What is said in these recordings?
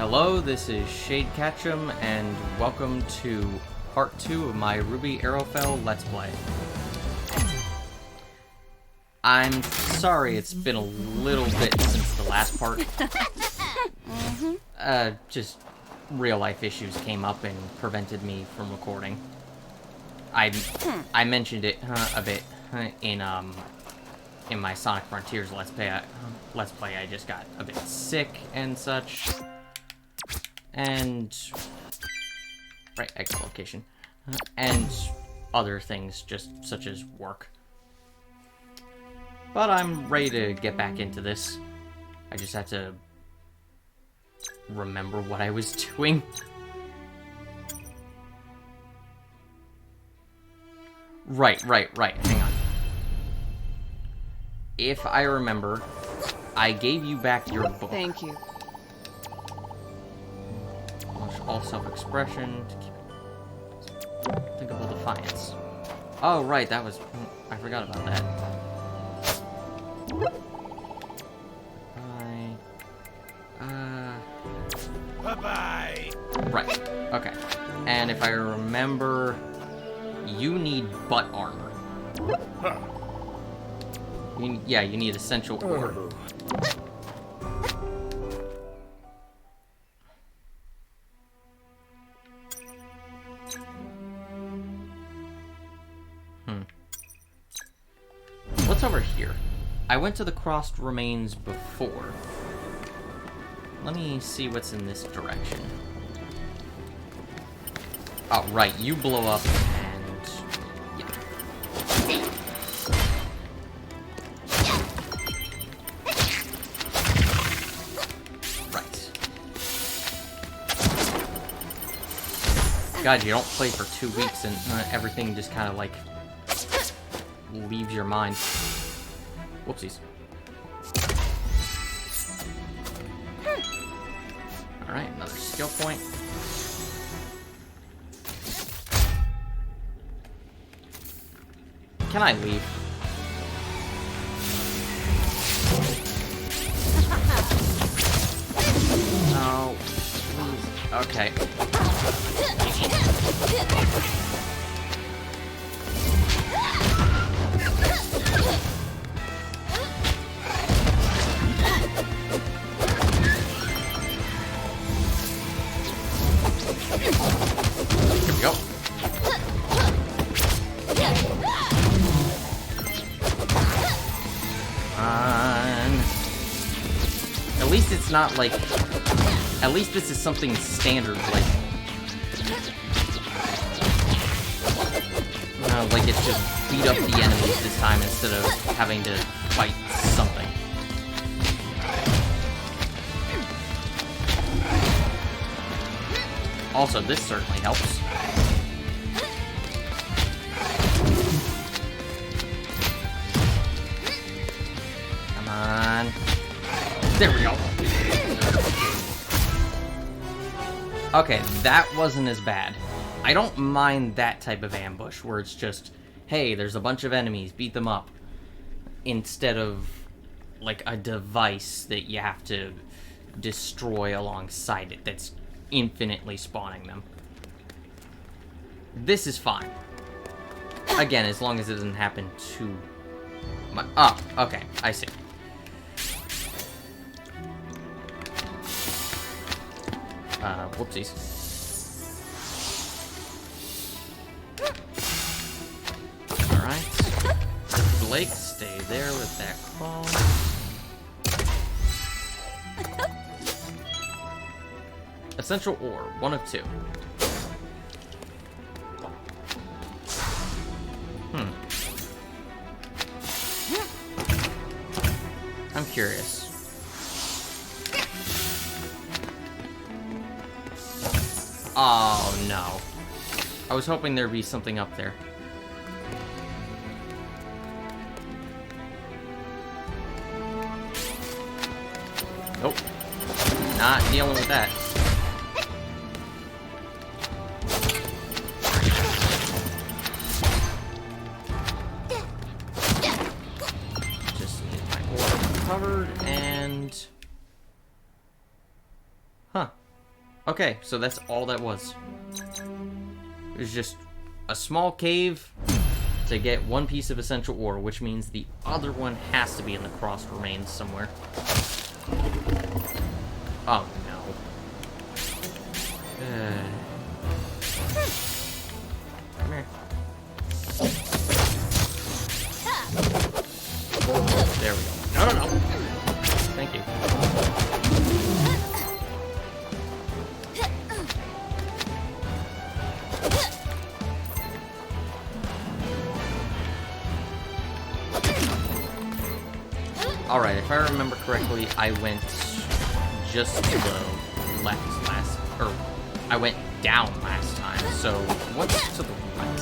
Hello, this is Shade Ketchum, and welcome to part 2 of my RWBY Arrowfell Let's Play. I'm sorry it's been a little bit since the last part. Just real-life issues came up and prevented me from recording. I mentioned it a bit in my Sonic Frontiers Let's Play. I just got a bit sick and such. And right, exit location, and other things just such as work. But I'm ready to get back into this. I just had to remember what I was doing. Right. Hang on. If I remember, I gave you back your book. Thank you. All self-expression. Thinkable defiance. Oh, right, that was... I forgot about that. Bye-bye. Right, okay. And if I remember, you need butt armor. Huh. You need essential ore. What's over here? I went to the crossed remains before. Let me see what's in this direction. Oh, right, you blow up and... yeah. Right. God, you don't play for 2 weeks and everything just kind of like... leaves your mind. Whoopsies. Alright, another skill point. Can I leave? No. Please. Okay. Here we go. At least it's not like... At least this is something standard, like... like it's just beat up the enemies this time instead of having to fight something. Also, this certainly helps. Come on. There we go. Okay, that wasn't as bad. I don't mind that type of ambush, where it's just, hey, there's a bunch of enemies, beat them up. Instead of, like, a device that you have to destroy alongside it that's infinitely spawning them. This is fine. Again, as long as it doesn't happen too much. Oh, okay, I see. Whoopsies. Alright. Blake, stay there with that call. Essential ore, 1 of 2. I'm curious. Oh, no. I was hoping there'd be something up there. Nope. Not dealing with that. Just need my ore covered and... huh. Okay, so that's all that was. It was just a small cave to get one piece of essential ore, which means the other one has to be in the crossed remains somewhere. Oh, no. Come here. There we go. No, no, no. Thank you. Alright, if I remember correctly, I went just to the left last... or, I went down last time, so what's to the right?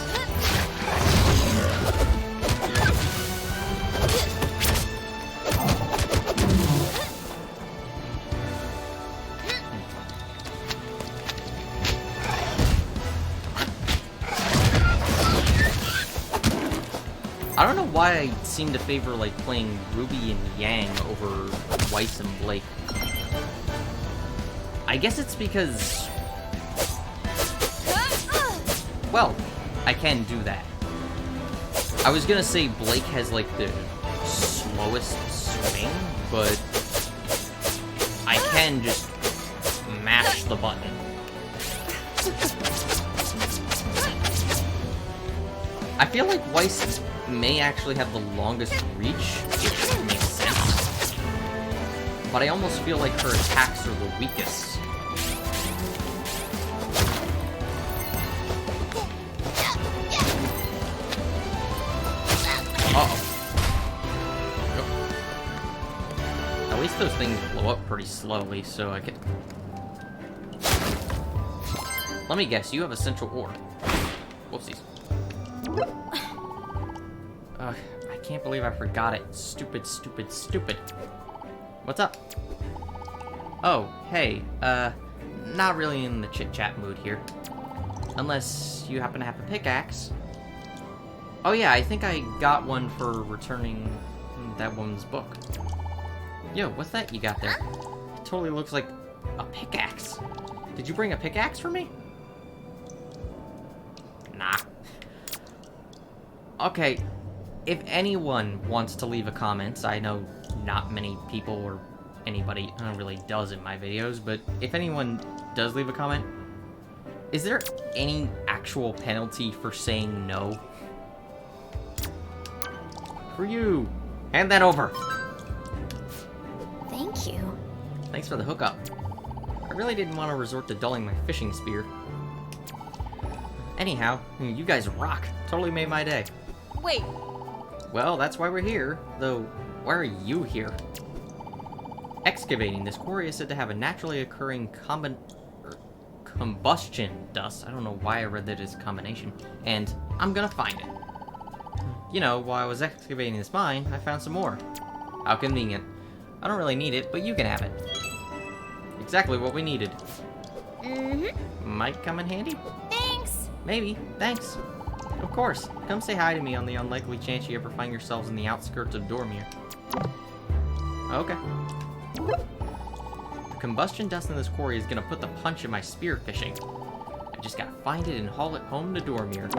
I don't know why I seem to favor, like, playing Ruby and Yang over Weiss and Blake. I guess it's because... well, I can do that. I was gonna say Blake has, like, the slowest swing, but... I can just mash the button. I feel like Weiss may actually have the longest reach, which makes sense. But I almost feel like her attacks are the weakest. Uh-oh. At least those things blow up pretty slowly, so I could... Let me guess, you have essential ore. Whoopsies. I can't believe I forgot it. Stupid, stupid, stupid. What's up? Oh, hey, not really in the chit-chat mood here. Unless you happen to have a pickaxe. Oh yeah, I think I got one for returning that woman's book. Yo, what's that you got there? It totally looks like a pickaxe. Did you bring a pickaxe for me? Nah. Okay, if anyone wants to leave a comment, I know not many people or anybody really does in my videos, but if anyone does leave a comment, is there any actual penalty for saying no? For you! Hand that over! Thank you. Thanks for the hookup. I really didn't want to resort to dulling my fishing spear. Anyhow, you guys rock. Totally made my day. Wait, Well, that's why we're here. Though, why are you here? Excavating. This quarry is said to have a naturally occurring combustion dust. I don't know why I read that as a combination. And I'm gonna find it. You know, while I was excavating this mine, I found some more. How convenient. I don't really need it, but you can have it. Exactly what we needed. Might come in handy? thanks. Maybe. Thanks. Of course. Come say hi to me on the unlikely chance you ever find yourselves in the outskirts of Dormir. Okay. The combustion dust in this quarry is gonna put the punch in my spear fishing. I just gotta find it and haul it home to Dormir.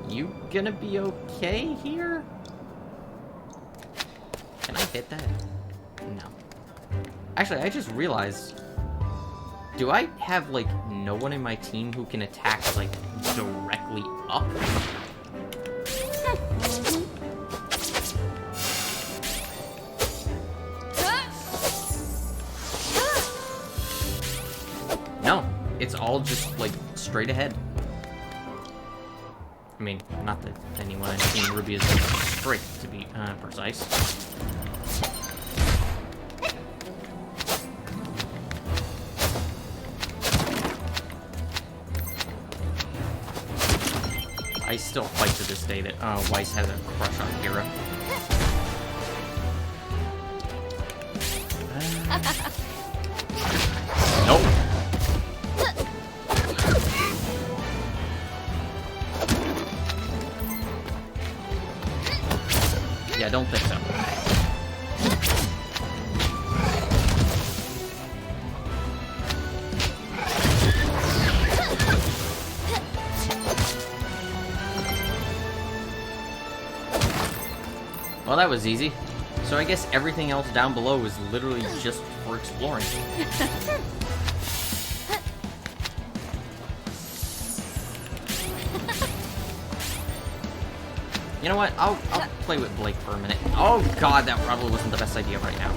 You gonna be okay here? Can I hit that? No. Actually, I just realized... do I have, like, no one in my team who can attack, like, directly up? No, it's all just, like, straight ahead. I mean, not that anyone in Team RWBY is straight, to be precise. I still fight to this day that Weiss has a crush on Hera. Nope. Yeah, don't think so. Well, that was easy. So I guess everything else down below is literally just for exploring. You know what? I'll play with Blake for a minute. Oh god, that probably wasn't the best idea right now.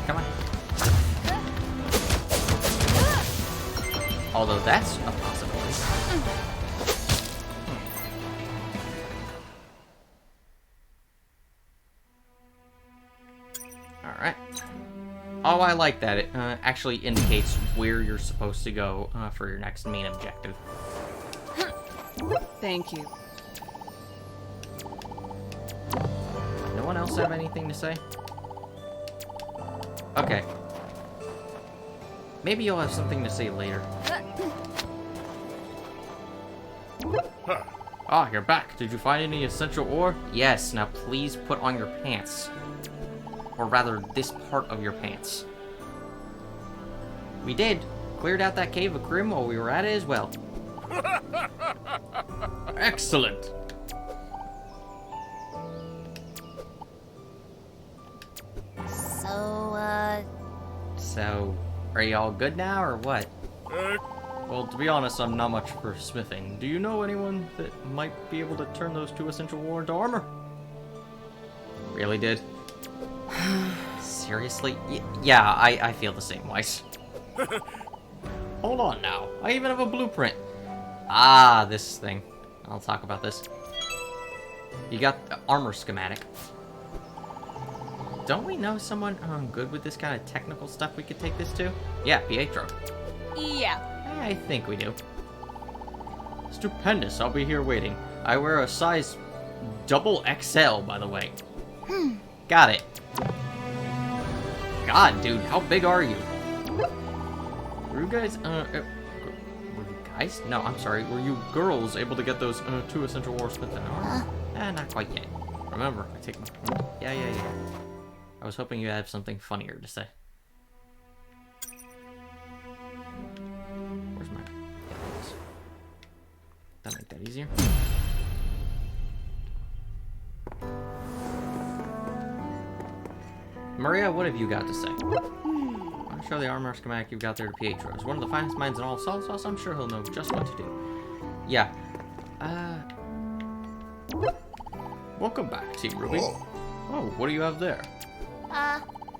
Come on. Although that's a possibility. Alright. Oh, I like that. It actually indicates where you're supposed to go for your next main objective. Thank you. No one else have anything to say? Okay. Maybe you'll have something to say later. Ah, you're back. Did you find any essential ore? Yes. Now please put on your pants. Or rather, this part of your pants. We did. Cleared out that cave of Grim while we were at it as well. Excellent. So, are you all good now, or what? Well, to be honest, I'm not much for smithing. Do you know anyone that might be able to turn those 2 essential ore into armor? Really did? Seriously? Yeah, I feel the same way. Hold on now. I even have a blueprint. Ah, this thing. I'll talk about this. You got the armor schematic. Don't we know someone good with this kind of technical stuff we could take this to? Yeah, Pietro. Yeah. I think we do. Stupendous. I'll be here waiting. I wear a size double XL, by the way. Got it. God, dude, how big are you? Were you guys, were you guys? No, I'm sorry. Were you girls able to get those 2 essential ore smith in armor? Not quite yet. Remember, I take my... Yeah. I was hoping you'd have something funnier to say. Where's my... That make that easier. Maria, what have you got to say? I'll show the armor schematic you've got there to Pietro. He's one of the finest minds in all salt sauce. I'm sure he'll know just what to do. Yeah. Welcome back, Team RWBY. Oh, what do you have there?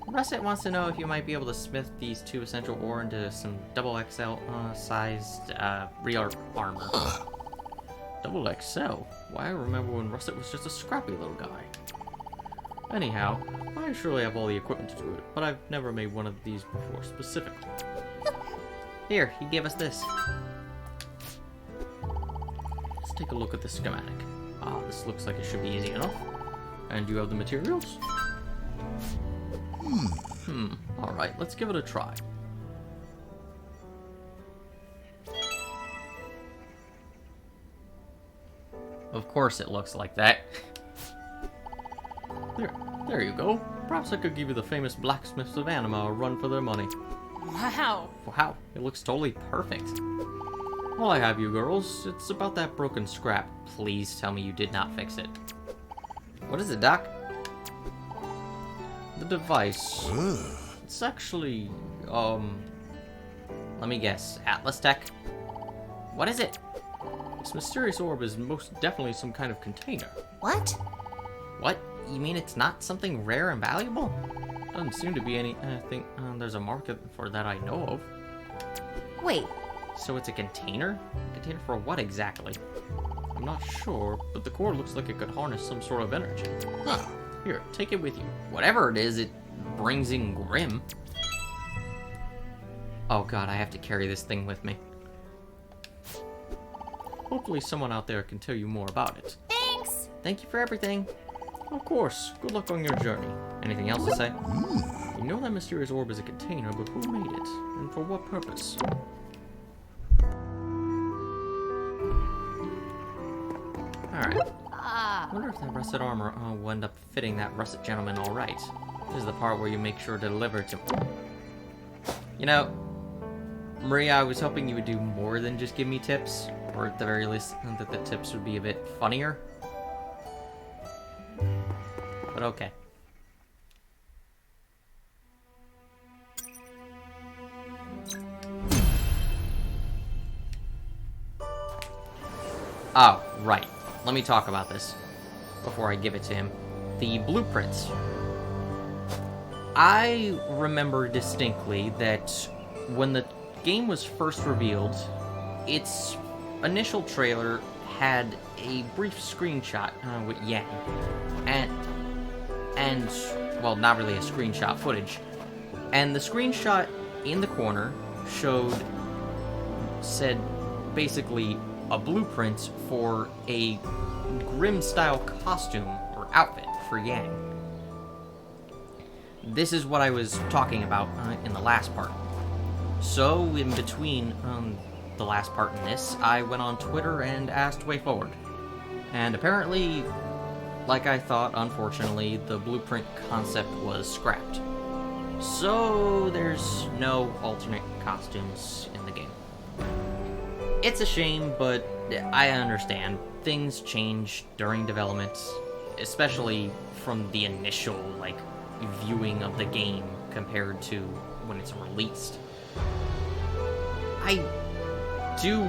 Russet wants to know if you might be able to smith these 2 essential ore into some double XL sized real armor. Double XL? Why, I remember when Russet was just a scrappy little guy. Anyhow, I surely have all the equipment to do it, but I've never made one of these before specifically. Here, he gave us this. Let's take a look at the schematic. Ah, this looks like it should be easy enough. And you have the materials? Alright, let's give it a try. Of course it looks like that. There you go. Perhaps I could give you the famous blacksmiths of Anima a run for their money. Wow. Wow, it looks totally perfect. While I have you girls, it's about that broken scrap. Please tell me you did not fix it. What is it, Doc? The device. It's actually, let me guess. Atlas Tech? What is it? This mysterious orb is most definitely some kind of container. What? What? You mean it's not something rare and valuable? Doesn't seem to be anything. There's a market for that I know of. Wait. So it's a container? A container for what exactly? I'm not sure, but the core looks like it could harness some sort of energy. Huh. Here, take it with you. Whatever it is, it brings in Grim. Oh god, I have to carry this thing with me. Hopefully someone out there can tell you more about it. Thanks. Thank you for everything. Of course. Good luck on your journey. Anything else to say? You know that mysterious orb is a container, but who made it? And for what purpose? Alright. Wonder if that russet armor will end up fitting that russet gentleman alright. This is the part where you make sure to deliver it to... You know, Maria, I was hoping you would do more than just give me tips. Or at the very least, that the tips would be a bit funnier. But okay. Oh, right. Let me talk about this before I give it to him. The blueprints. I remember distinctly that when the game was first revealed, its initial trailer had a brief screenshot with Yang. And, well, not really a screenshot footage. And the screenshot in the corner said basically a blueprint for a Grimm-style costume or outfit for Yang. This is what I was talking about in the last part. So, in between the last part and this, I went on Twitter and asked WayForward. And apparently, like I thought, unfortunately, the blueprint concept was scrapped. So, there's no alternate costumes in the game. It's a shame, but I understand. Things change during development, especially from the initial, viewing of the game compared to when it's released. I do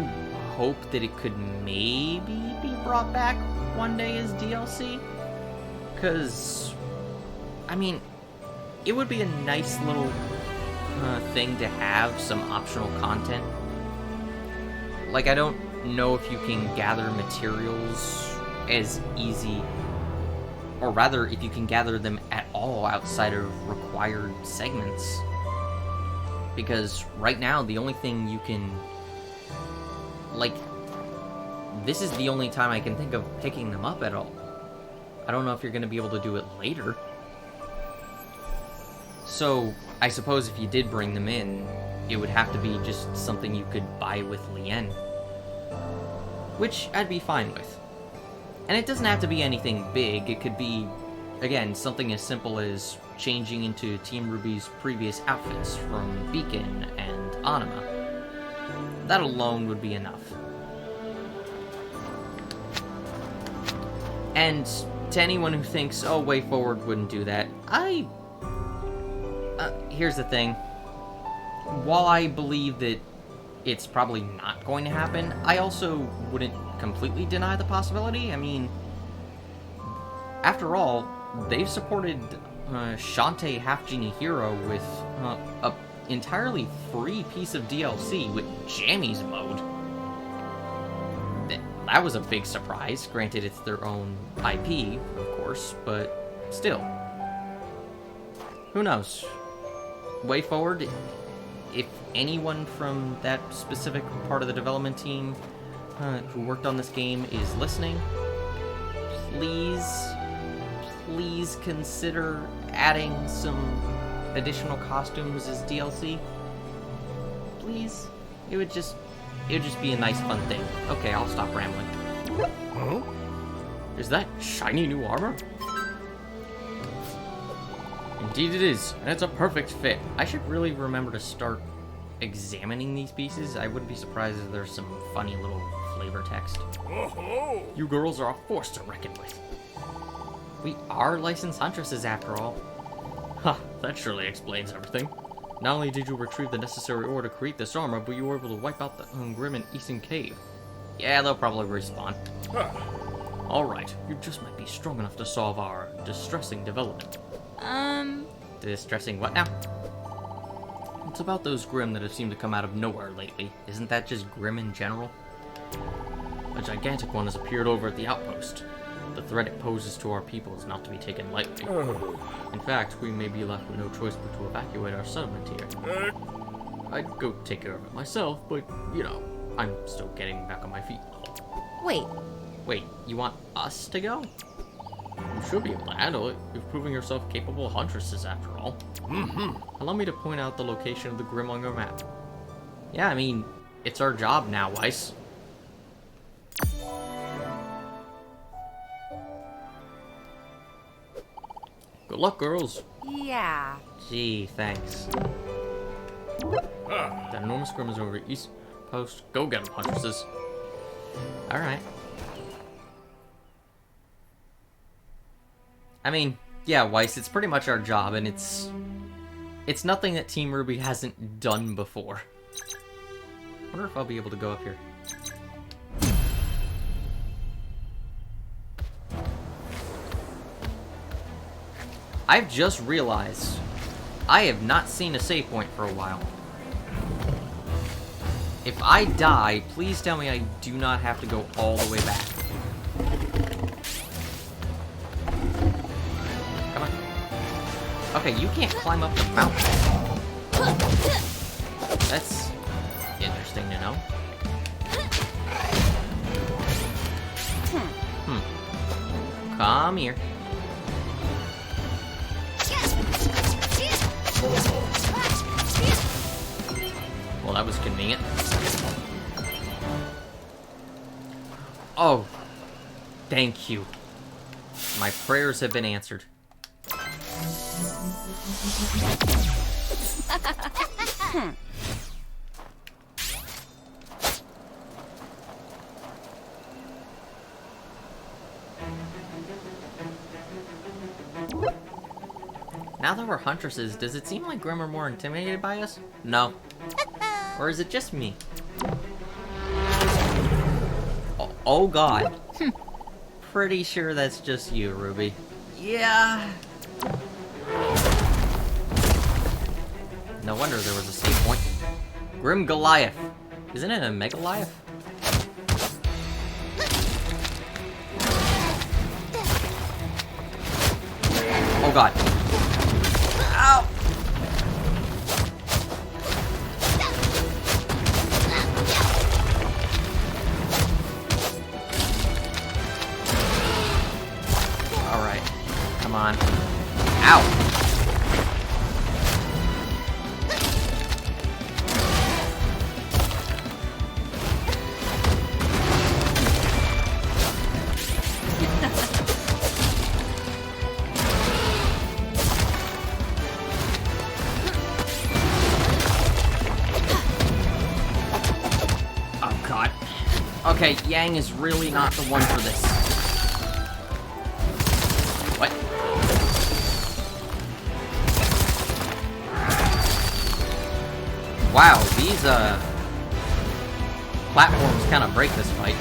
hope that it could maybe be brought back one day as DLC, because, I mean, it would be a nice little thing to have some optional content. I don't know if you can gather materials as easy, or rather, if you can gather them at all outside of required segments. Because right now, the only thing you can... this is the only time I can think of picking them up at all. I don't know if you're going to be able to do it later. So, I suppose if you did bring them in, it would have to be just something you could buy with Lien. Which I'd be fine with. And it doesn't have to be anything big. It could be, again, something as simple as changing into Team RWBY's previous outfits from Beacon and Anima. That alone would be enough. And to anyone who thinks, oh, WayForward wouldn't do that, here's the thing. While I believe that it's probably not going to happen, I also wouldn't completely deny the possibility. I mean, after all, they've supported Shantae Half Genie Hero with a entirely free piece of DLC with Jammies mode. That was a big surprise. Granted, it's their own IP, of course, but still. Who knows? WayForward, if anyone from that specific part of the development team who worked on this game is listening, please consider adding some additional costumes as DLC. Please. It would just be a nice fun thing. Okay, I'll stop rambling. Huh? Is that shiny new armor? Indeed it is, and it's a perfect fit. I should really remember to start examining these pieces. I wouldn't be surprised if there's some funny little flavor text. Oh-ho! You girls are a force to reckon with. We are licensed huntresses after all. Ha, that surely explains everything. Not only did you retrieve the necessary ore to create this armor, but you were able to wipe out the Grimm and Eastern Cave. Yeah, they'll probably respawn. Huh. Alright, you just might be strong enough to solve our distressing development. Distressing what now? It's about those Grimm that have seemed to come out of nowhere lately. Isn't that just Grimm in general? A gigantic one has appeared over at the outpost. The threat it poses to our people is not to be taken lightly. Oh. In fact, we may be left with no choice but to evacuate our settlement here. I'd go take care of it myself, but, I'm still getting back on my feet. Wait, you want us to go? You should be able to handle it. You've proven yourself capable huntresses after all. Mm-hmm. Allow me to point out the location of the Grimm on your map. Yeah, I mean, it's our job now, Weiss. Good luck, girls. Yeah. Gee, thanks. Ah. That enormous Grimm is over East Post. Go get him, huntresses. Alright. I mean, yeah, Weiss, it's pretty much our job, and it's nothing that Team RWBY hasn't done before. I wonder if I'll be able to go up here. I've just realized I have not seen a save point for a while. If I die, please tell me I do not have to go all the way back. Come on. Okay, you can't climb up the mountain. That's interesting to know. Come here. Well, that was convenient. Oh, thank you. My prayers have been answered. Now that we're huntresses, does it seem like Grimm are more intimidated by us? No. Or is it just me? Oh god. Pretty sure that's just you, RWBY. Yeah. No wonder there was a save point. Grim Goliath. Isn't it a Megaliath? Oh god. Ow! Alright. Come on. Ow! Okay, Yang is really not the one for this. What? Wow, these, platforms kind of break this fight.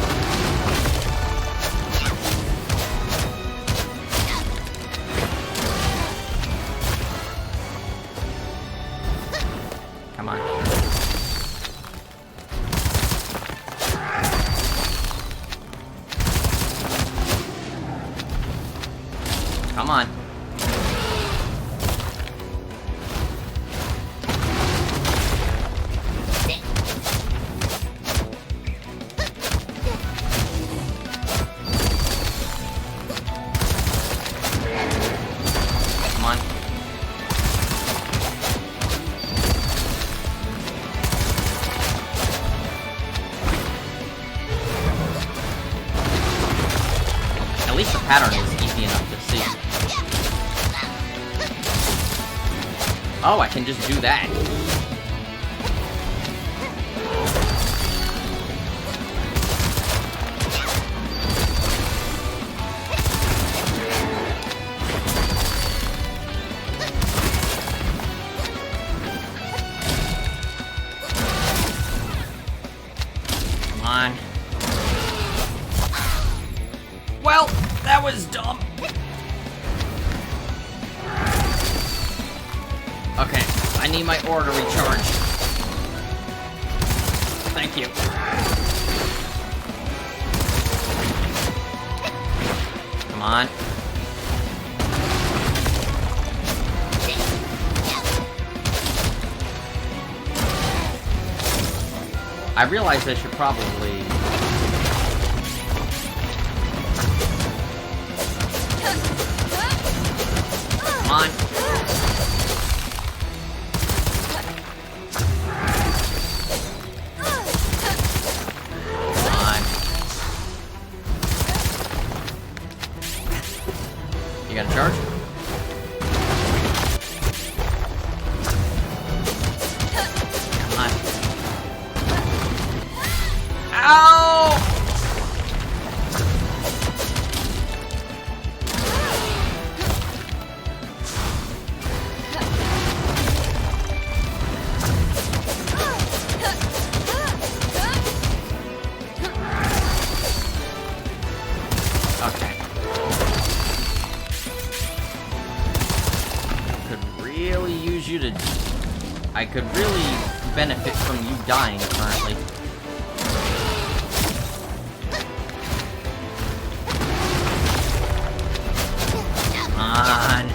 Come on. Come on. Come on. At least the pattern is easy enough to see. Oh, I can just do that. Come on. Well, that was dumb. Okay, I need my ore to recharge. Thank you. Come on. I realized I should probably... Come on. You got a charge? Come on. Ow! really use you to... I could really benefit from you dying currently. Come on.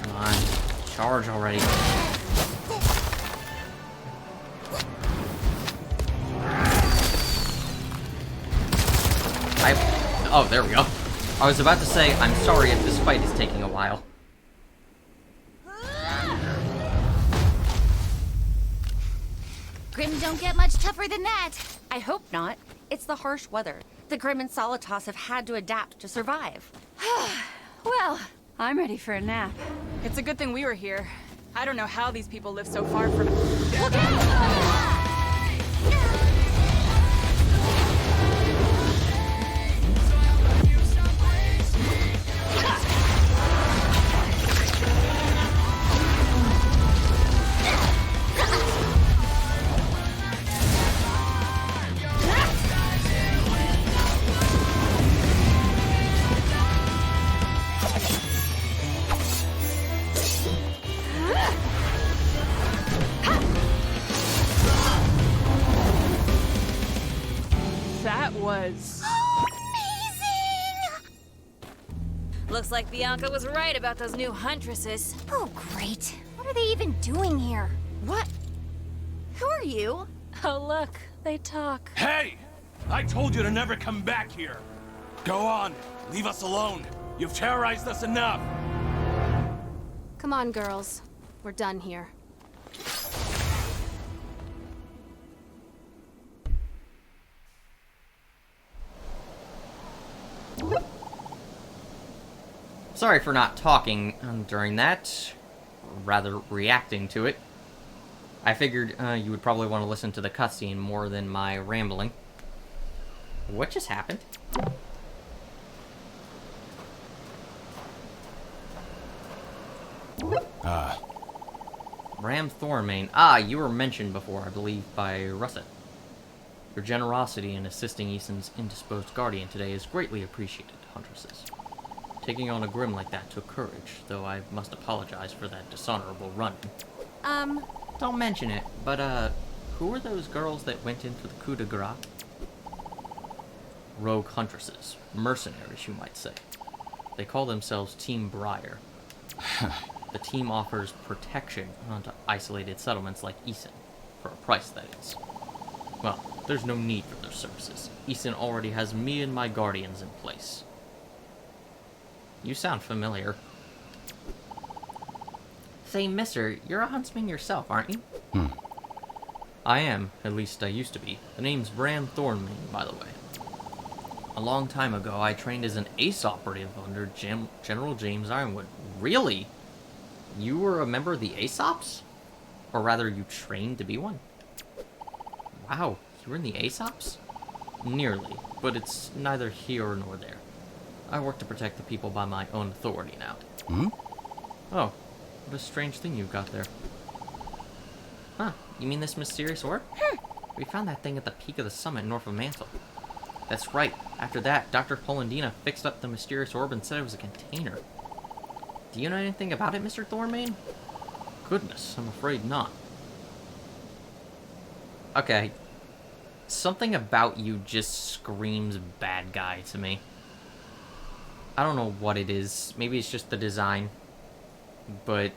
Come on. Charge already. Oh, there we go. I was about to say, I'm sorry if this fight is taking a while. Grim don't get much tougher than that. I hope not. It's the harsh weather. The Grim and Solitas have had to adapt to survive. Well, I'm ready for a nap. It's a good thing we were here. I don't know how these people live so far from... Look out! That was... Amazing! Looks like Bianca was right about those new huntresses. Oh, great. What are they even doing here? What? Who are you? Oh, look. They talk. Hey! I told you to never come back here. Go on. Leave us alone. You've terrorized us enough. Come on, girls. We're done here. Sorry for not talking during that. Rather, reacting to it. I figured you would probably want to listen to the cutscene more than my rambling. What just happened? Ram Thornmane. Ah, you were mentioned before, I believe, by Russet. Your generosity in assisting Ethan's indisposed guardian today is greatly appreciated, Huntresses. Taking on a Grim like that took courage, though I must apologize for that dishonorable run. Don't mention it, but, who were those girls that went in for the coup de grace? Rogue Huntresses. Mercenaries, you might say. They call themselves Team Briar. The team offers protection onto isolated settlements like Eason, for a price, that is. Well, there's no need for their services. Eason already has me and my guardians in place. You sound familiar. Say, mister, you're a huntsman yourself, aren't you? I am. At least I used to be. The name's Bram Thornmane, by the way. A long time ago, I trained as an ace operative under General James Ironwood. Really? You were a member of the Aesops? Or rather, you trained to be one? Wow, you were in the Aesops? Nearly, but it's neither here nor there. I work to protect the people by my own authority now. Oh, what a strange thing you've got there. Huh, you mean this mysterious orb? We found that thing at the peak of the summit north of Mantle. That's right. After that, Dr. Polendina fixed up the mysterious orb and said it was a container. Do you know anything about it, Mr. Thornmane? Goodness, I'm afraid not. Okay. Something about you just screams bad guy to me. I don't know what it is. Maybe it's just the design. But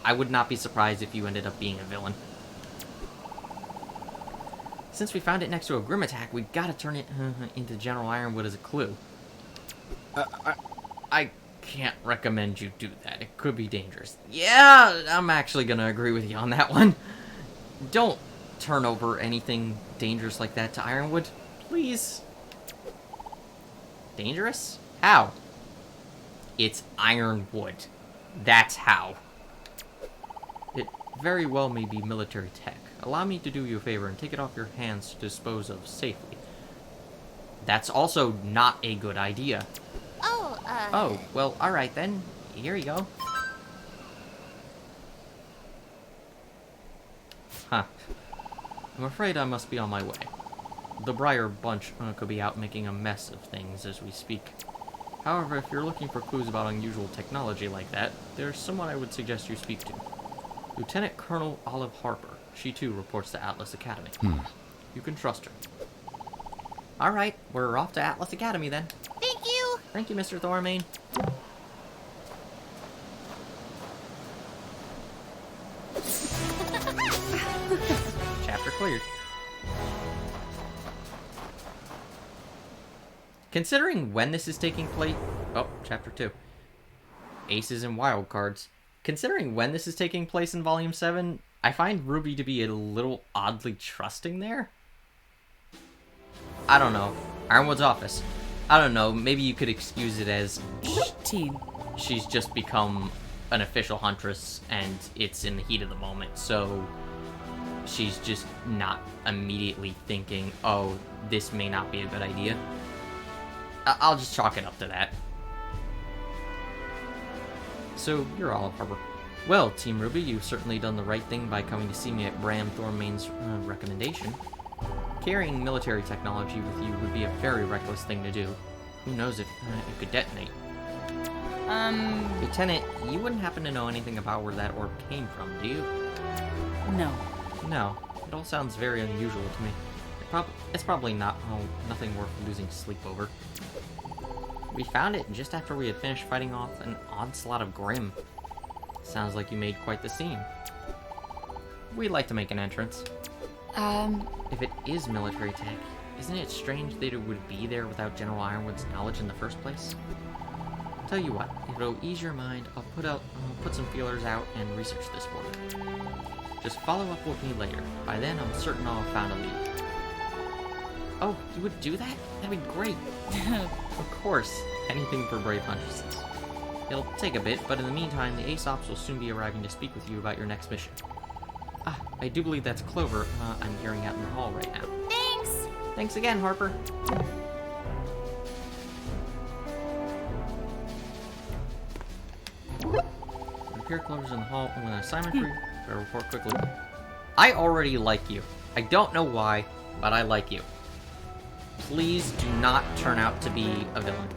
I would not be surprised if you ended up being a villain. Since we found it next to a Grim attack, we gotta turn it into General Ironwood as a clue. I can't recommend you do that. It could be dangerous. Yeah, I'm actually gonna agree with you on that one. Don't turn over anything dangerous like that to Ironwood, please. Dangerous? How? It's Ironwood. That's how. It very well may be military tech. Allow me to do you a favor and take it off your hands to dispose of safely. That's also not a good idea. Oh, well, alright then. Here you go. Huh. I'm afraid I must be on my way. The Briar bunch could be out making a mess of things as we speak. However, if you're looking for clues about unusual technology like that, there's someone I would suggest you speak to. Lieutenant Colonel Olive Harper. She too reports to Atlas Academy. You can trust her. Alright, we're off to Atlas Academy then. Thank you! Thank you, Mr. Thormain. Chapter cleared. Considering when this is taking place... Oh, Chapter 2. Aces and Wildcards. Considering when this is taking place in Volume 7, I find RWBY to be a little oddly trusting there. I don't know. Ironwood's office. I don't know, maybe you could excuse it as... She's just become an official huntress, and it's in the heat of the moment, so... She's just not immediately thinking, oh, this may not be a good idea. I'll just chalk it up to that. So, you're Olive Harper. Well, Team RWBY, you've certainly done the right thing by coming to see me at Bram Thormain's recommendation. Carrying military technology with you would be a very reckless thing to do. Who knows if it could detonate. Lieutenant, you wouldn't happen to know anything about where that orb came from, do you? No. No. It all sounds very unusual to me. It's probably nothing worth losing sleep over. We found it just after we had finished fighting off an onslaught of Grimm. Sounds like you made quite the scene. We'd like to make an entrance. If it is military tech, isn't it strange that it would be there without General Ironwood's knowledge in the first place? Tell you what, if it'll ease your mind, I'll put some feelers out and research this for you. Just follow up with me later. By then, I'm certain I'll have found a lead. Oh, you would do that? That'd be great. Of course, anything for brave huntresses. It'll take a bit, but in the meantime, the Aesops will soon be arriving to speak with you about your next mission. Ah, I do believe that's Clover. I'm hearing out in the hall right now. Thanks! Thanks again, Harper. It appears Clover's in the hall, and when I assignment for you, better report quickly. I already like you. I don't know why, but I like you. Please do not turn out to be a villain.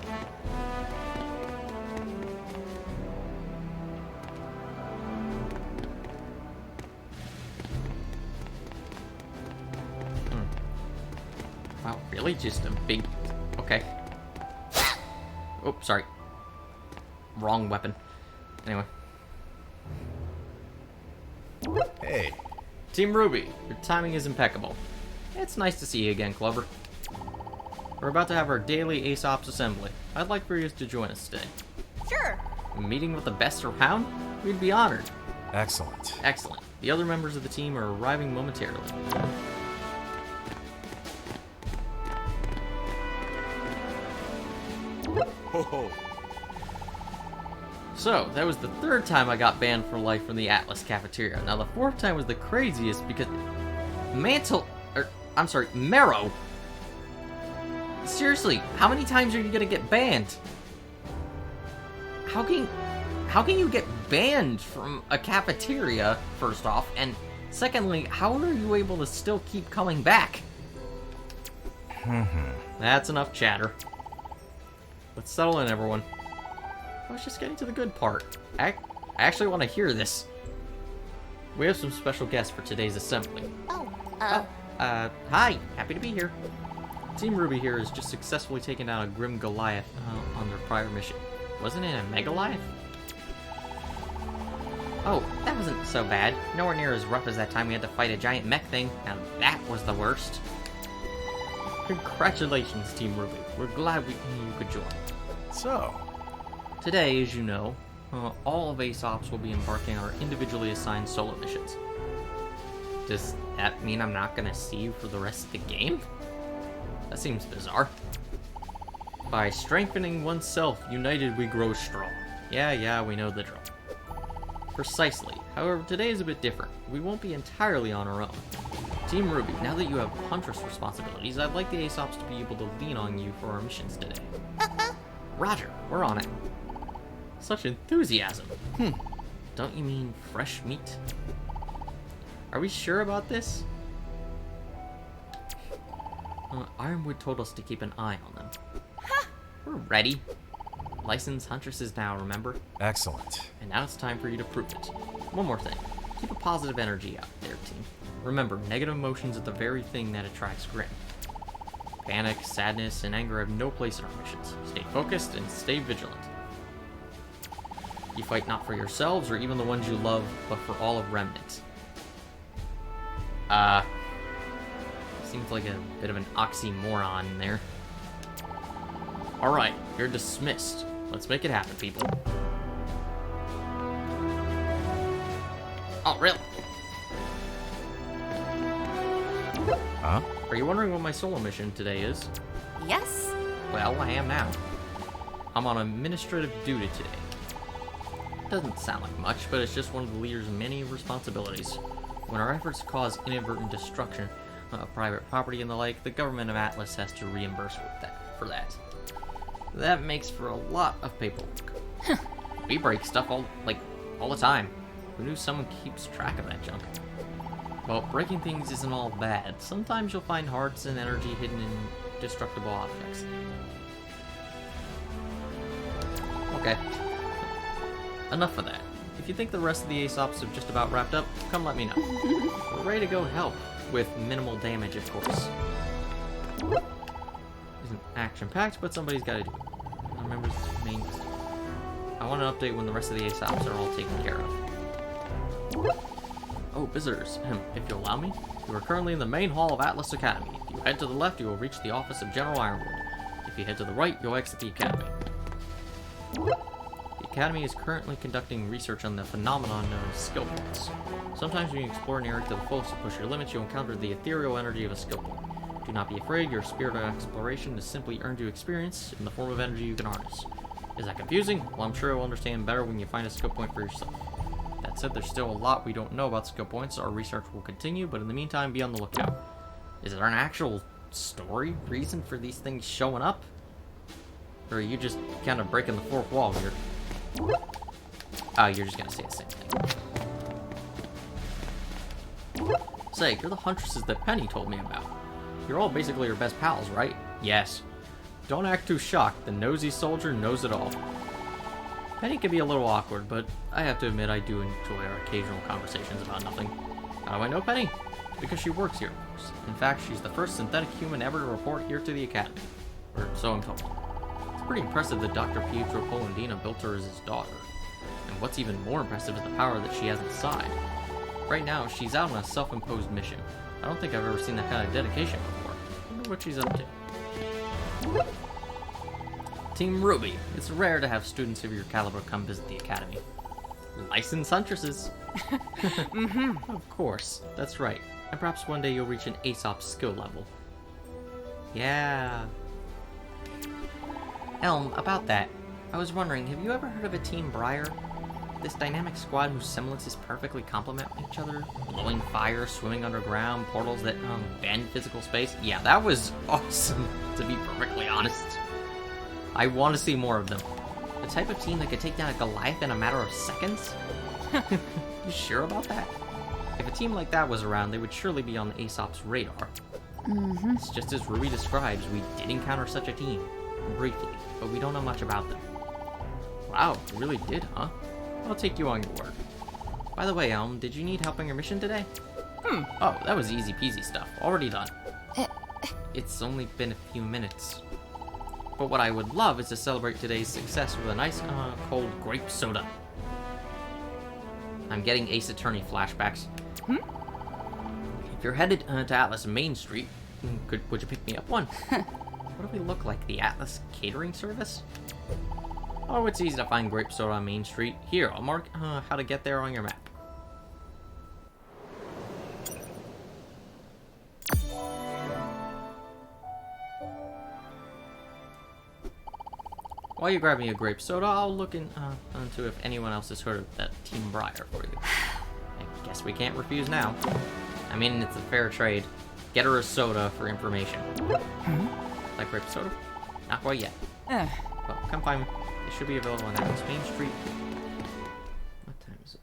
Wow, really? Just a big... Okay. Oh, sorry. Wrong weapon. Anyway. Hey. Team RWBY, your timing is impeccable. It's nice to see you again, Clover. We're about to have our daily Aesops assembly. I'd like for you to join us today. Sure. A meeting with the best around? We'd be honored. Excellent. Excellent. The other members of the team are arriving momentarily. Ho-ho. So, that was the third time I got banned for life from the Atlas cafeteria. Now, the fourth time was the craziest because Marrow. Seriously, how many times are you gonna get banned? How can you get banned from a cafeteria, first off, and secondly, how are you able to still keep coming back? That's enough chatter. Let's settle in, everyone. I was just getting to the good part. I actually want to hear this. We have some special guests for today's assembly. Hi, happy to be here. Team RWBY here has just successfully taken down a Grim Goliath on their prior mission. Wasn't it a Megaliath? Oh, that wasn't so bad. Nowhere near as rough as that time we had to fight a giant mech thing. Now that was the worst. Congratulations, Team RWBY. We're glad you could join. So, today, as you know, all of Aesops will be embarking on our individually assigned solo missions. Does that mean I'm not gonna see you for the rest of the game? That seems bizarre. By strengthening oneself, united we grow strong. Yeah, we know the drill. Precisely. However, today is a bit different. We won't be entirely on our own. Team RWBY, now that you have Huntress responsibilities, I'd like the Aesops to be able to lean on you for our missions today. Roger, we're on it. Such enthusiasm. Don't you mean fresh meat? Are we sure about this? Ironwood told us to keep an eye on them. We're ready. Licensed huntresses now, remember? Excellent. And now it's time for you to prove it. One more thing. Keep a positive energy out there, team. Remember, negative emotions are the very thing that attracts Grim. Panic, sadness, and anger have no place in our missions. Stay focused and stay vigilant. You fight not for yourselves or even the ones you love, but for all of Remnant. Seems like a bit of an oxymoron there. Alright, you're dismissed. Let's make it happen, people. Oh, really? Huh? Are you wondering what my solo mission today is? Yes? Well, I am now. I'm on administrative duty today. Doesn't sound like much, but it's just one of the leader's many responsibilities. When our efforts cause inadvertent destruction of private property and the like, the government of Atlas has to reimburse for that. That makes for a lot of paperwork. We break stuff all the time. Who knew someone keeps track of that junk? Well, breaking things isn't all bad. Sometimes you'll find hearts and energy hidden in destructible objects. Okay. Enough of that. If you think the rest of the Aesops have just about wrapped up, come let me know. We're ready to go help, with minimal damage, of course. Isn't action-packed, but somebody's gotta do it. Remember the main... I want an update when the rest of the Aesops are all taken care of. Oh, visitors. If you'll allow me, you are currently in the main hall of Atlas Academy. If you head to the left, you will reach the office of General Ironwood. If you head to the right, you'll exit the Academy. The Academy is currently conducting research on the phenomenon known as skill points. Sometimes when you explore an area to the fullest to push your limits, you'll encounter the ethereal energy of a skill point. Do not be afraid, your spirit of exploration has simply earned you experience in the form of energy you can harness. Is that confusing? Well, I'm sure you'll understand better when you find a skill point for yourself. That said, there's still a lot we don't know about skill points. Our research will continue, but in the meantime, be on the lookout. Is there an actual story reason for these things showing up? Or are you just kind of breaking the fourth wall here? Oh, you're just gonna say the same thing. Say, you're the huntresses that Penny told me about. You're all basically her best pals, right? Yes. Don't act too shocked. The nosy soldier knows it all. Penny can be a little awkward, but I have to admit I do enjoy our occasional conversations about nothing. How do I know Penny? Because she works here, of course. In fact, she's the first synthetic human ever to report here to the Academy. Or so I'm told. It's pretty impressive that Dr. Pietro Polendina built her as his daughter. And what's even more impressive is the power that she has inside. Right now, she's out on a self-imposed mission. I don't think I've ever seen that kind of dedication before. I wonder what she's up to. Team RWBY. It's rare to have students of your caliber come visit the Academy. Licensed huntresses. Of course, that's right. And perhaps one day you'll reach an Aesop skill level. Yeah. Elm, about that, I was wondering, have you ever heard of a Team Briar? This dynamic squad whose semblances perfectly complement each other? Blowing fire, swimming underground, portals that bend physical space? Yeah, that was awesome, to be perfectly honest. I want to see more of them. The type of team that could take down a Goliath in a matter of seconds? You sure about that? If a team like that was around, they would surely be on the Aesop's radar. It's just as RWBY describes, we did encounter such a team. Briefly, but we don't know much about them. Wow, you really did, huh? I'll take you on your word. By the way, Elm, did you need help on your mission today? Oh, that was easy peasy stuff. Already done. It's only been a few minutes. But what I would love is to celebrate today's success with a nice, cold grape soda. I'm getting Ace Attorney flashbacks. If you're headed to Atlas Main Street, would you pick me up one? What do we look like, the Atlas catering service? Oh, it's easy to find grape soda on Main Street. Here, I'll mark how to get there on your map. While you're grabbing a grape soda, I'll look into if anyone else has heard of that Team Briar for you. I guess we can't refuse now. I mean, it's a fair trade. Get her a soda for information. Like grape soda? Not quite yet. Well, come find me. They should be available on Atlas Main Street. What time is it?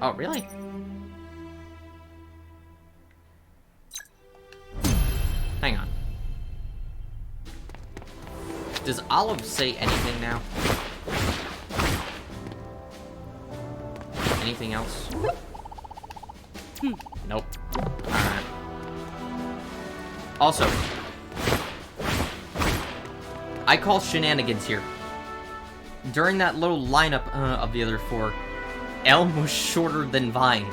Oh, really? Hang on. Does Olive say anything now? Anything else? Nope. Alright. Also, I call shenanigans here. During that little lineup of the other four, Elm was shorter than Vine.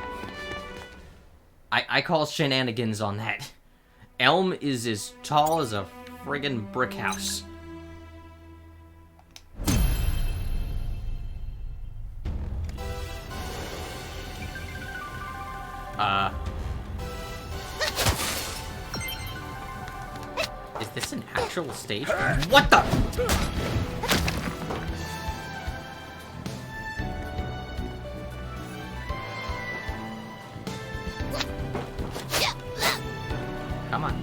I call shenanigans on that. Elm is as tall as a friggin' brick house. Is this an actual stage? What the? Come on.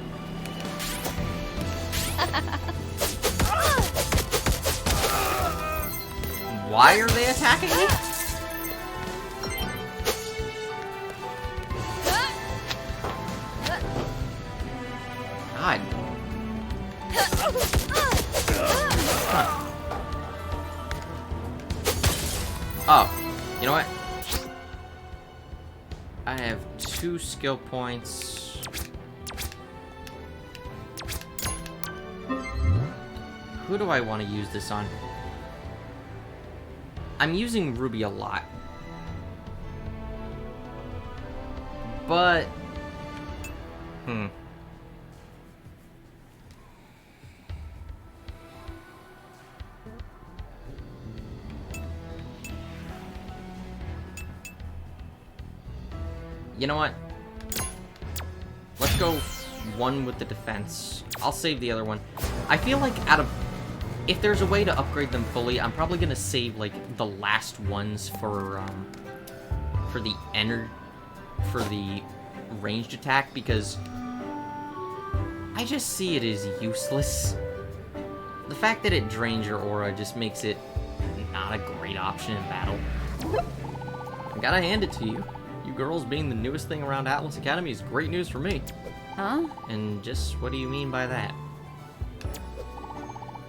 Why are they attacking me? God. Huh. Oh, you know what? I have 2 skill points. Who do I want to use this on? I'm using Ruby a lot. But... You know what? Let's go one with the defense. I'll save the other one. I feel like if there's a way to upgrade them fully, I'm probably gonna save like the last ones for the ranged attack, because I just see it as useless. The fact that it drains your aura just makes it not a great option in battle. I gotta hand it to you. You girls being the newest thing around Atlas Academy is great news for me. Huh? And just what do you mean by that?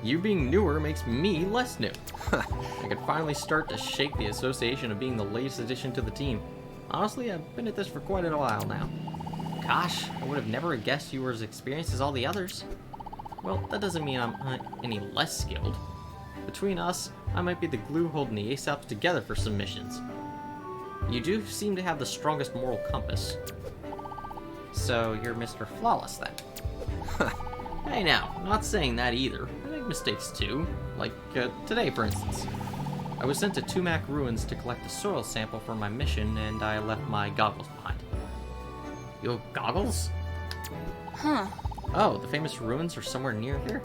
You being newer makes me less new. I could finally start to shake the association of being the latest addition to the team. Honestly, I've been at this for quite a while now. Gosh, I would have never guessed you were as experienced as all the others. Well, that doesn't mean I'm any less skilled. Between us, I might be the glue holding the ASAPs together for some missions. You do seem to have the strongest moral compass. So you're Mr. Flawless then. Hey now, not saying that either. I make mistakes too. Like today, for instance. I was sent to Tumac Ruins to collect a soil sample for my mission, and I left my goggles behind. You have goggles? Huh. Oh, the famous ruins are somewhere near here?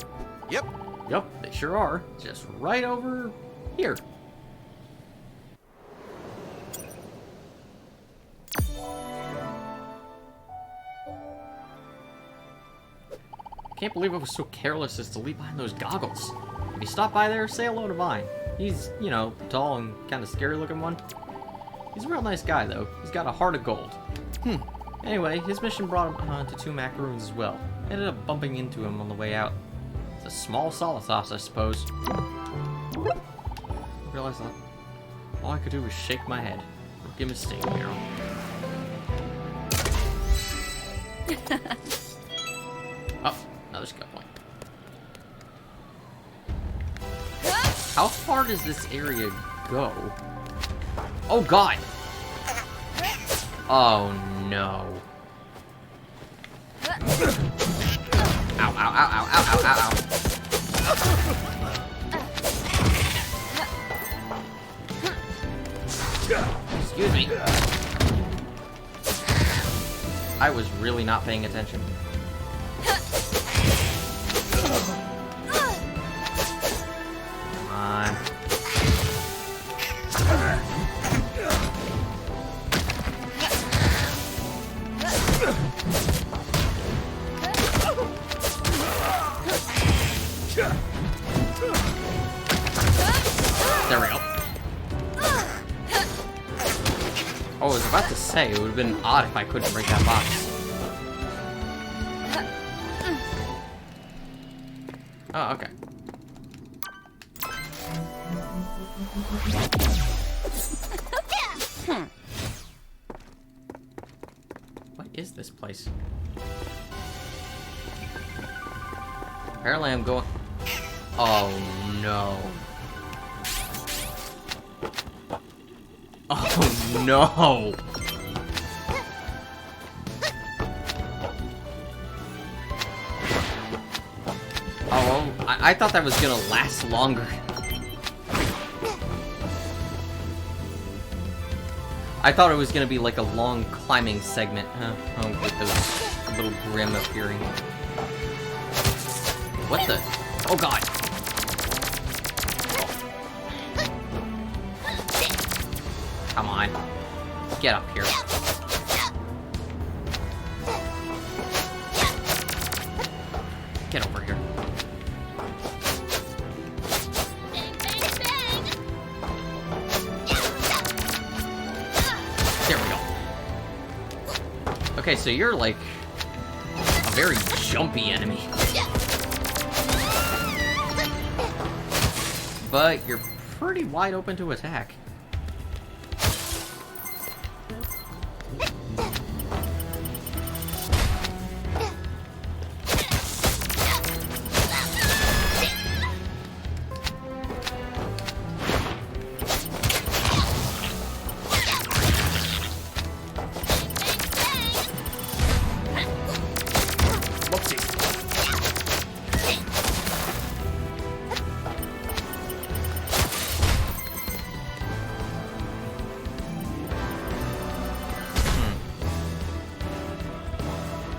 Yep. Yep, they sure are. Just right over here. Can't believe I was so careless as to leave behind those goggles. If you stop by there, say hello to Vine. He's, you know, the tall and kind of scary looking one. He's a real nice guy, though. He's got a heart of gold. Anyway, his mission brought him to Tumac Ruins as well. Ended up bumping into him on the way out. It's a small Solitas, I suppose. I realized that all I could do was shake my head. Rookie mistake, Meryl. Oh, another skill point. How far does this area go? Oh god! Oh no. Ow, ow, ow, ow, ow, ow, ow. Excuse me. I was really not paying attention. Come on. There we go. about to say, it would have been odd if I couldn't break that box. Oh, okay. What is this place? Apparently I'm going... Oh, no. Oh, no! Oh, I thought that was gonna last longer. I thought it was gonna be like a long climbing segment. Oh, with those little grim appearing. What the? Oh god! Come on. Get up here. Get over here. There we go. Okay, so you're like a very jumpy enemy. But you're pretty wide open to attack.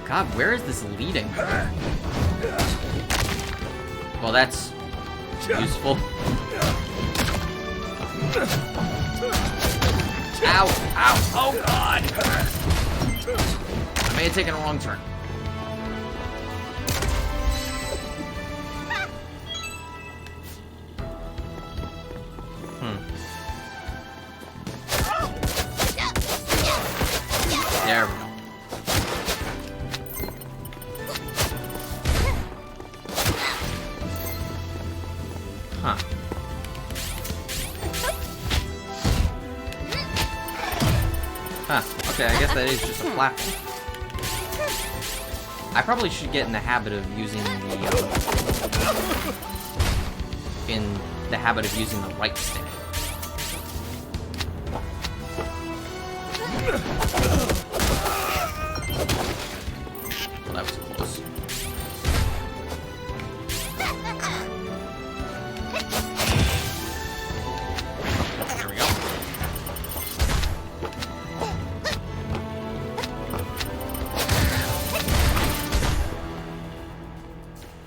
God, where is this leading? Well, that's useful. Ow! Ow! Oh god! I may have taken a wrong turn. There we go. Huh. Huh. Okay, I guess that is just a platform. I probably should get in the habit of using the right stick. Well, that was close. There we go.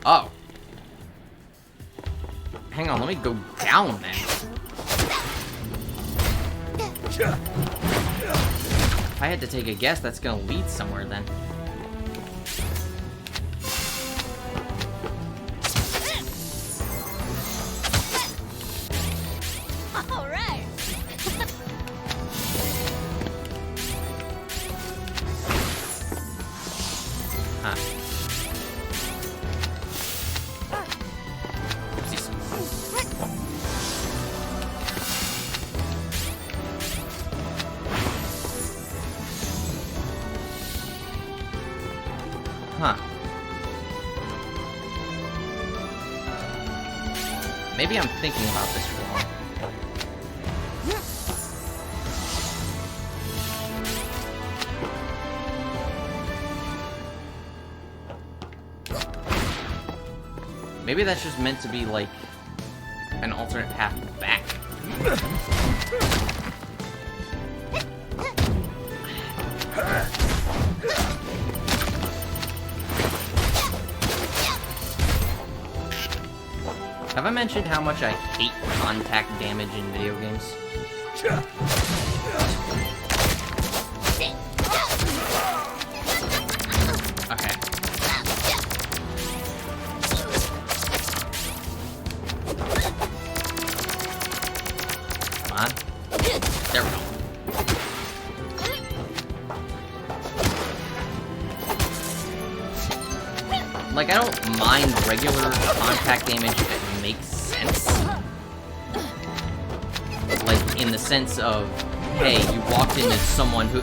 Oh. Hang on, let me go down then. If I had to take a guess, that's gonna lead somewhere then. All right. Huh. Oopsies. Huh. Maybe I'm thinking about this wrong. Maybe that's just meant to be like an alternate path back. Have I mentioned how much I hate contact damage in video games? Okay. Come on. There we go. Like, I don't mind regular contact damage if it makes sense. Like, in the sense of, hey, you walked into someone who...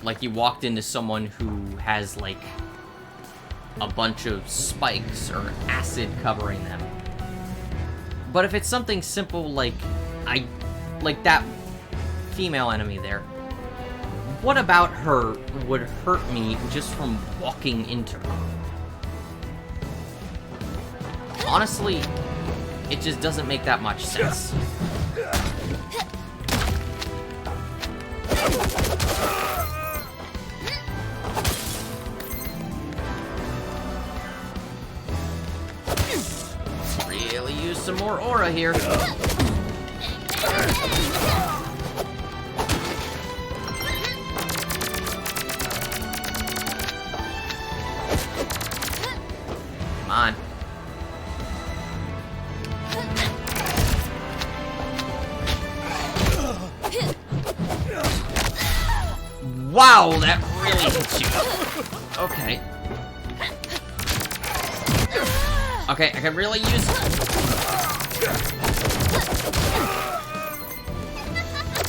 Like, you walked into someone who has, like, a bunch of spikes or acid covering them. But if it's something simple like, like that female enemy there, what about her would hurt me just from walking into her? Honestly, it just doesn't make that much sense. Really use some more aura here. Come on. Wow, that really hits you. Okay. Okay, I can really use...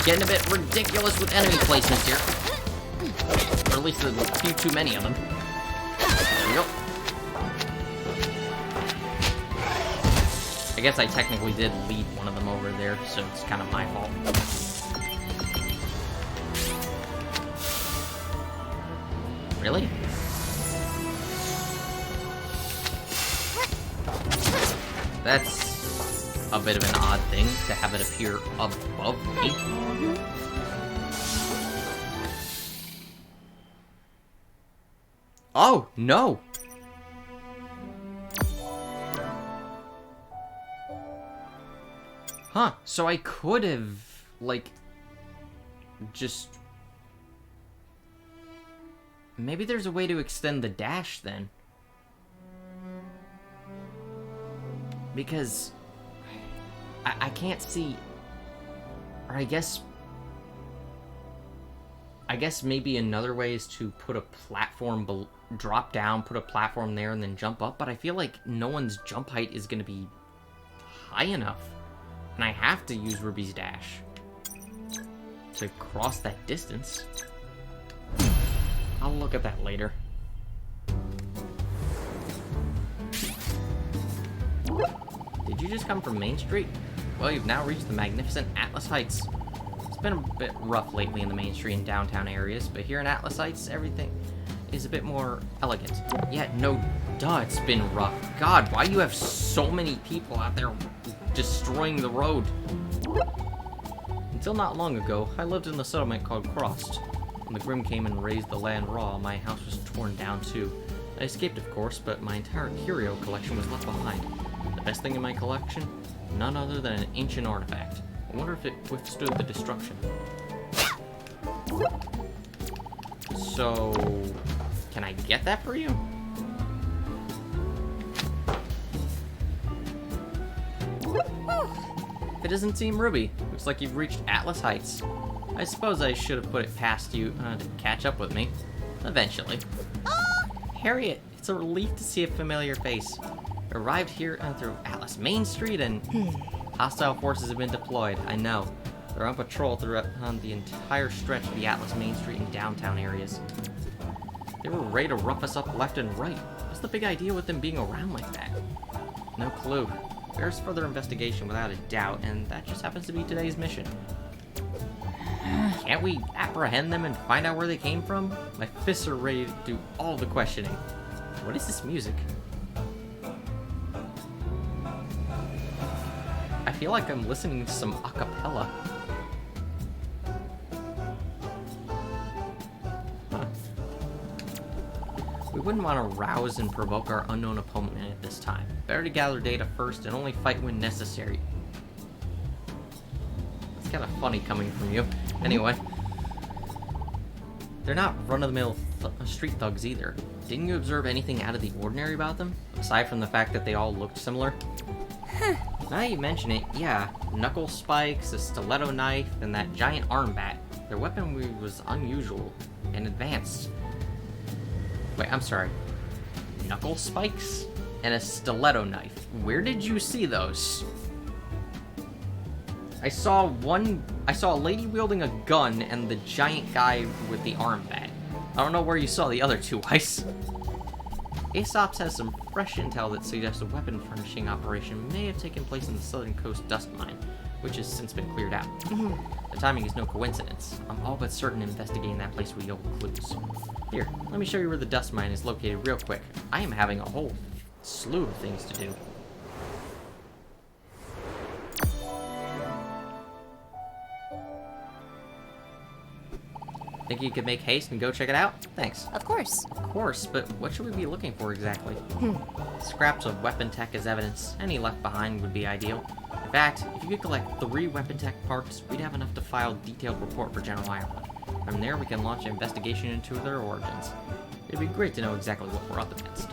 Getting a bit ridiculous with enemy placements here. Or at least a few too many of them. There we go. I guess I technically did lead one of them over there, so it's kind of my fault. Really? That's a bit of an odd thing to have it appear above me. Oh, no! Huh, so I could have, like, just... Maybe there's a way to extend the dash, then. Because... I can't see... Or I guess maybe another way is to put a platform... drop down, put a platform there, and then jump up, but I feel like no one's jump height is going to be high enough. And I have to use RWBY's dash to cross that distance. I'll look at that later. Did you just come from Main Street? Well, you've now reached the magnificent Atlas Heights. It's been a bit rough lately in the Main Street and downtown areas, but here in Atlas Heights, everything is a bit more elegant. Yeah, no duh, it's been rough. God, why do you have so many people out there destroying the road? Until not long ago, I lived in a settlement called Crossed. When the Grimm came and raised the land raw, my house was torn down too. I escaped, of course, but my entire curio collection was left behind. The best thing in my collection? None other than an ancient artifact. I wonder if it withstood the destruction. So... can I get that for you? If it doesn't seem RWBY, looks like you've reached Atlas Heights. I suppose I should have put it past you to catch up with me. Eventually. Harriet, it's a relief to see a familiar face. Arrived here through Atlas Main Street and... Hostile forces have been deployed, I know. They're on patrol throughout the entire stretch of the Atlas Main Street and downtown areas. They were ready to rough us up left and right. What's the big idea with them being around like that? No clue. There's further investigation without a doubt, and that just happens to be today's mission. Can't we apprehend them and find out where they came from? My fists are ready to do all the questioning. What is this music? I feel like I'm listening to some a cappella. Huh. We wouldn't want to rouse and provoke our unknown opponent at this time. Better to gather data first and only fight when necessary. It's kind of funny coming from you. Anyway. They're not run-of-the-mill street thugs either. Didn't you observe anything out of the ordinary about them? Aside from the fact that they all looked similar? Now that you mention it, yeah. Knuckle spikes, a stiletto knife, and that giant arm bat. Their weaponry was unusual and advanced. Wait, I'm sorry. Knuckle spikes? And a stiletto knife. Where did you see those? I saw a lady wielding a gun and the giant guy with the armband. I don't know where you saw the other two, Ice. Aesop's has some fresh intel that suggests a weapon furnishing operation may have taken place in the southern coast dust mine, which has since been cleared out. The timing is no coincidence. I'm all but certain investigating that place will yield clues. Here, let me show you where the dust mine is located real quick. I am having a whole slew of things to do. Think you could make haste and go check it out? Thanks. Of course. Of course, but what should we be looking for exactly? Scraps of weapon tech as evidence. Any left behind would be ideal. In fact, if you could collect 3 weapon tech parts, we'd have enough to file a detailed report for General Ireland. From there, we can launch an investigation into their origins. It'd be great to know exactly what we're up against.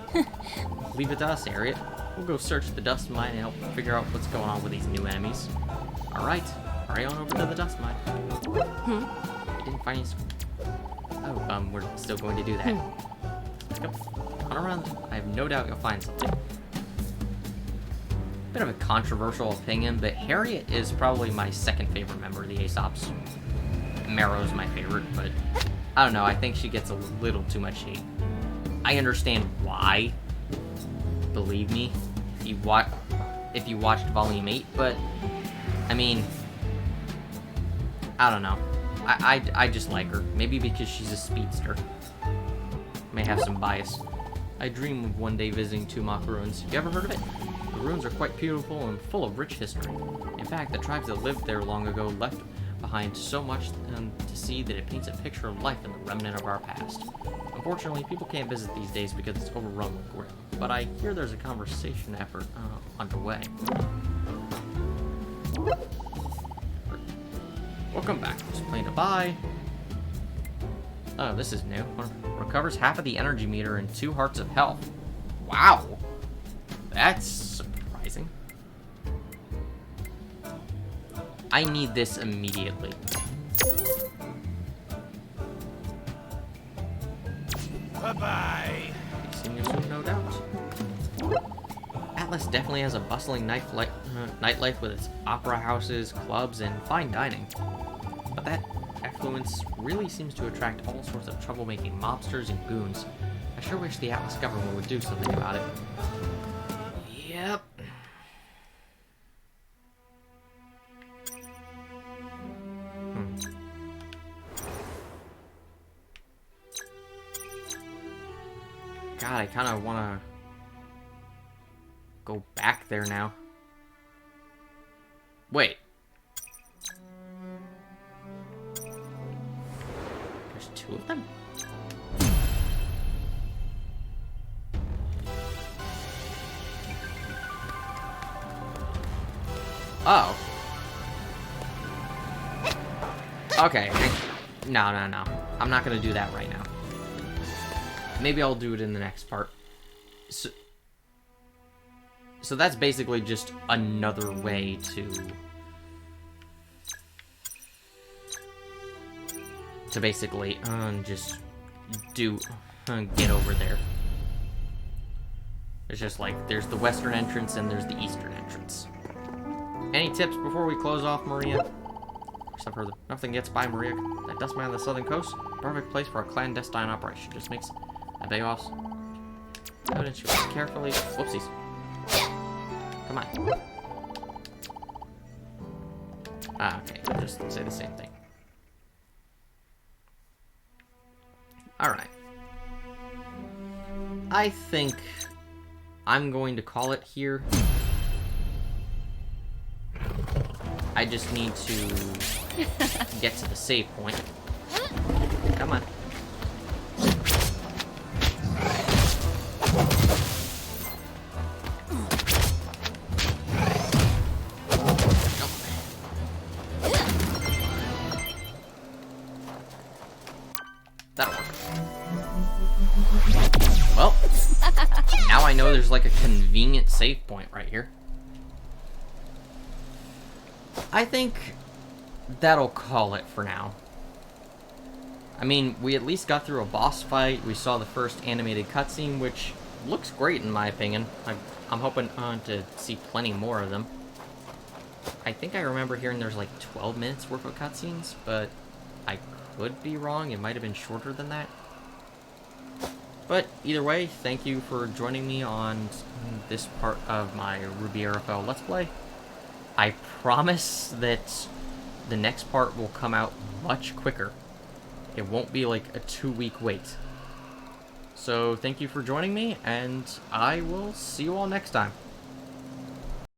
Leave it to us, Harriet. We'll go search the dust mine and help figure out what's going on with these new enemies. Alright, hurry on over to the dust mine. We didn't find any... Oh, we're still going to do that. Let's go. On around. I have no doubt you'll find something. Bit of a controversial opinion, but Harriet is probably my second favorite member of the Aesops. Marrow's my favorite, but I don't know, I think she gets a little too much hate. I understand why, believe me, if you watched Volume 8, but, I mean, I don't know. I just like her. Maybe because she's a speedster. May have some bias. I dream of one day visiting Tumok ruins. You ever heard of it? The ruins are quite beautiful and full of rich history. In fact, the tribes that lived there long ago left behind so much to see that it paints a picture of life in the remnant of our past. Unfortunately, people can't visit these days because it's overrun with grim. But I hear there's a conversation effort underway. Welcome back. Just playing to buy. Oh, this is new. Recovers half of the energy meter and 2 hearts of health. Wow! That's surprising. I need this immediately. Bye-bye. Seeing you soon, no doubt. Atlas definitely has a bustling nightlife with its opera houses, clubs, and fine dining. But that affluence really seems to attract all sorts of troublemaking mobsters and goons. I sure wish the Atlas government would do something about it. Yep. God, I kind of want to go back there now. Wait. There's 2 of them? Oh. Okay. No. I'm not gonna do that right now. Maybe I'll do it in the next part. So that's basically just another way to basically just get over there. It's just like there's the western entrance and there's the eastern entrance. Any tips before we close off, Maria? Except for nothing gets by, Maria. That dust mine on the southern coast, perfect place for a clandestine operation. Just makes a big off. Evidence you carefully. Whoopsies. Come on. Ah, okay. I'll just say the same thing. Alright. I think I'm going to call it here. I just need to get to the save point. Come on. That'll work. Well, now I know there's like a convenient save point right here. I think that'll call it for now. I mean, we at least got through a boss fight. We saw the first animated cutscene, which looks great in my opinion. I'm hoping to see plenty more of them. I think I remember hearing there's like 12 minutes worth of cutscenes, but I could be wrong. It might have been shorter than that. But either way, thank you for joining me on this part of my RWBY Arrowfell Let's Play. I promise that the next part will come out much quicker. It won't be like a 2-week wait. So thank you for joining me, and I will see you all next time.